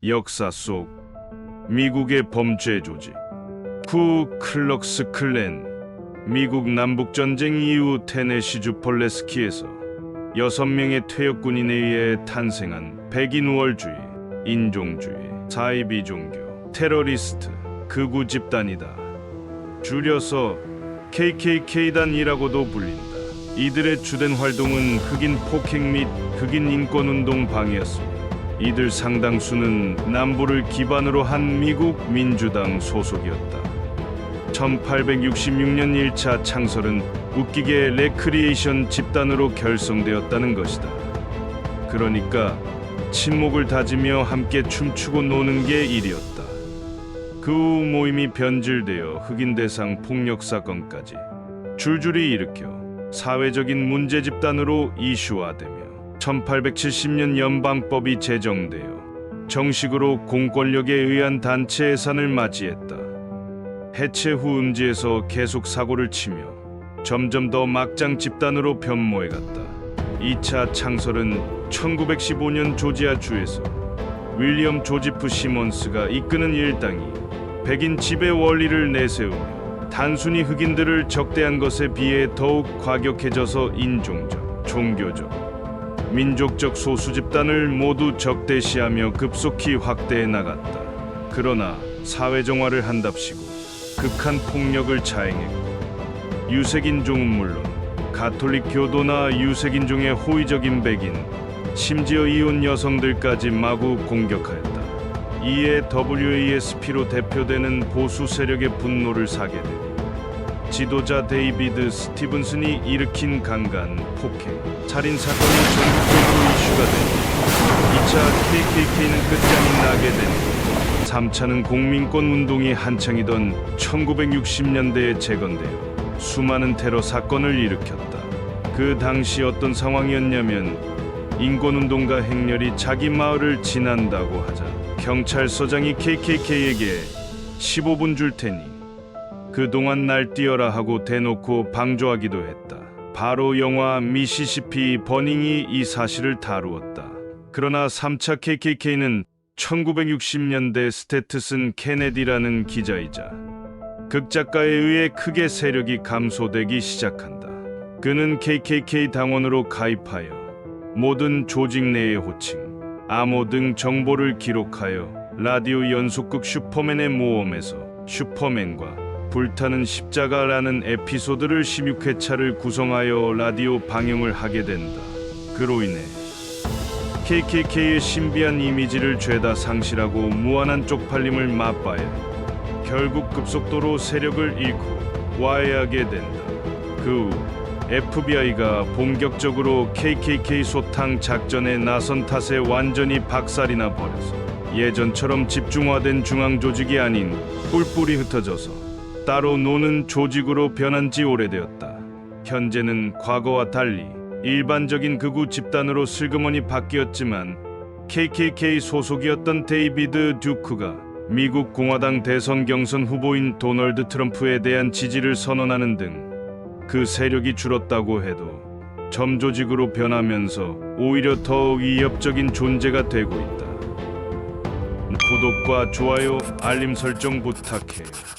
역사 속 미국의 범죄 조직 쿠 클럭스 클랜. 미국 남북전쟁 이후 테네시주 폴레스키에서 6명의 퇴역군인에 의해 탄생한 백인 우월주의, 인종주의, 사이비 종교, 테러리스트, 극우 집단이다. 줄여서 KKK단이라고도 불린다. 이들의 주된 활동은 흑인 폭행 및 흑인 인권운동 방해였습니다. 이들 상당수는 남부를 기반으로 한 미국 민주당 소속이었다. 1866년 1차 창설은 웃기게 레크리에이션 집단으로 결성되었다는 것이다. 그러니까 친목을 다지며 함께 춤추고 노는 게 일이었다. 그 후 모임이 변질되어 흑인 대상 폭력 사건까지 줄줄이 일으켜 사회적인 문제 집단으로 이슈화되며 1870년 연방법이 제정되어 정식으로 공권력에 의한 단체 해산을 맞이했다. 해체 후 음지에서 계속 사고를 치며 점점 더 막장 집단으로 변모해갔다. 2차 창설은 1915년 조지아주에서 윌리엄 조지프 시몬스가 이끄는 일당이 백인 지배 원리를 내세우며 단순히 흑인들을 적대한 것에 비해 더욱 과격해져서 인종적, 종교적, 민족적 소수 집단을 모두 적대시하며 급속히 확대해 나갔다. 그러나 사회정화를 한답시고 극한 폭력을 자행했고 유색인종은 물론 가톨릭 교도나 유색인종의 호의적인 백인, 심지어 이혼 여성들까지 마구 공격하였다. 이에 WASP로 대표되는 보수 세력의 분노를 사게 되고 지도자 데이비드 스티븐슨이 일으킨 강간, 폭행, 살인 사건이 전국적으로 이슈가 되고 2차 KKK는 끝장이 나게 되고 3차는 공민권 운동이 한창이던 1960년대에 재건되어 수많은 테러 사건을 일으켰다. 그 당시 어떤 상황이었냐면 인권운동가 행렬이 자기 마을을 지난다고 하자 경찰서장이 KKK에게 15분 줄 테니 그동안 날 뛰어라 하고 대놓고 방조하기도 했다. 바로 영화 미시시피 버닝이 이 사실을 다루었다. 그러나 3차 KKK는 1960년대 스태트슨 케네디라는 기자이자 극작가에 의해 크게 세력이 감소되기 시작한다. 그는 KKK 당원으로 가입하여 모든 조직 내의 호칭, 암호 등 정보를 기록하여 라디오 연속극 슈퍼맨의 모험에서 슈퍼맨과 불타는 십자가라는 에피소드를 16회차를 구성하여 라디오 방영을 하게 된다. 그로 인해 KKK의 신비한 이미지를 죄다 상실하고 무한한 쪽팔림을 맛봐야 결국 급속도로 세력을 잃고 와해하게 된다. 그 후 FBI가 본격적으로 KKK 소탕 작전에 나선 탓에 완전히 박살이나 버려서 예전처럼 집중화된 중앙 조직이 아닌 뿔뿔이 흩어져서 따로 노는 조직으로 변한 지 오래되었다. 현재는 과거와 달리 일반적인 극우 집단으로 슬그머니 바뀌었지만 KKK 소속이었던 데이비드 듀크가 미국 공화당 대선 경선 후보인 도널드 트럼프에 대한 지지를 선언하는 등 그 세력이 줄었다고 해도 점조직으로 변하면서 오히려 더욱 위협적인 존재가 되고 있다. 구독과 좋아요, 알림 설정 부탁해요.